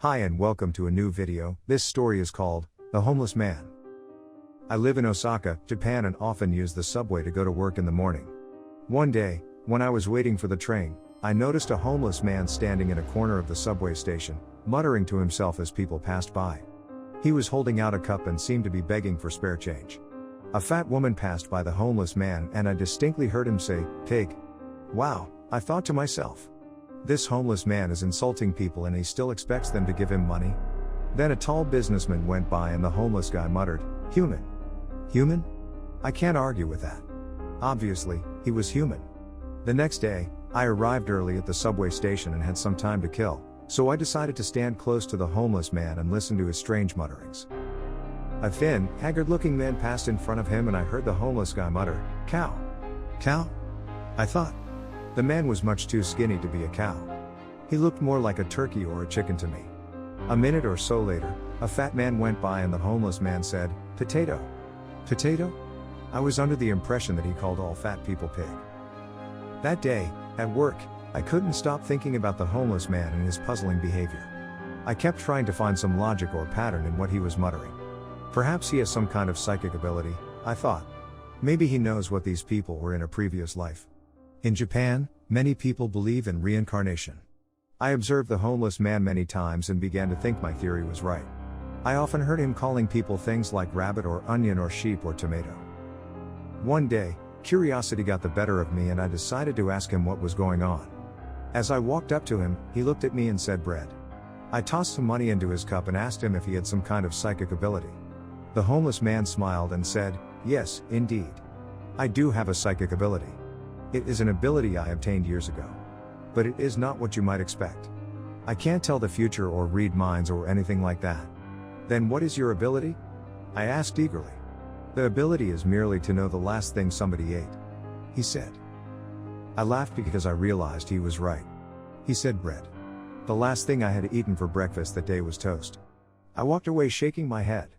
Hi and welcome to a new video. This story is called, The Homeless Man. I live in Osaka, Japan and often use the subway to go to work in the morning. One day, when I was waiting for the train, I noticed a homeless man standing in a corner of the subway station, muttering to himself as people passed by. He was holding out a cup and seemed to be begging for spare change. A fat woman passed by the homeless man and I distinctly heard him say, "Pig." Wow, I thought to myself. This homeless man is insulting people and he still expects them to give him money? Then a tall businessman went by and the homeless guy muttered, "Human." Human? I can't argue with that. Obviously, he was human. The next day, I arrived early at the subway station and had some time to kill, so I decided to stand close to the homeless man and listen to his strange mutterings. A thin, haggard-looking man passed in front of him and I heard the homeless guy mutter, "Cow." Cow? I thought. The man was much too skinny to be a cow. He looked more like a turkey or a chicken to me. A minute or so later, a fat man went by and the homeless man said, "Potato." Potato? I was under the impression that he called all fat people pig. That day, at work, I couldn't stop thinking about the homeless man and his puzzling behavior. I kept trying to find some logic or pattern in what he was muttering. Perhaps he has some kind of psychic ability, I thought. Maybe he knows what these people were in a previous life. In Japan, many people believe in reincarnation. I observed the homeless man many times and began to think my theory was right. I often heard him calling people things like rabbit or onion or sheep or tomato. One day, curiosity got the better of me and I decided to ask him what was going on. As I walked up to him, he looked at me and said bread. I tossed some money into his cup and asked him if he had some kind of psychic ability. The homeless man smiled and said, "Yes, indeed. I do have a psychic ability. It is an ability I obtained years ago. But it is not what you might expect. I can't tell the future or read minds or anything like that." "Then what is your ability?" I asked eagerly. "The ability is merely to know the last thing somebody ate," he said. I laughed because I realized he was right. He said bread. The last thing I had eaten for breakfast that day was toast. I walked away shaking my head.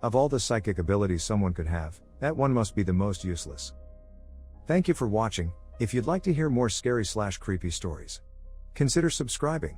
Of all the psychic abilities someone could have, that one must be the most useless. Thank you for watching. If you'd like to hear more scary/creepy stories, consider subscribing.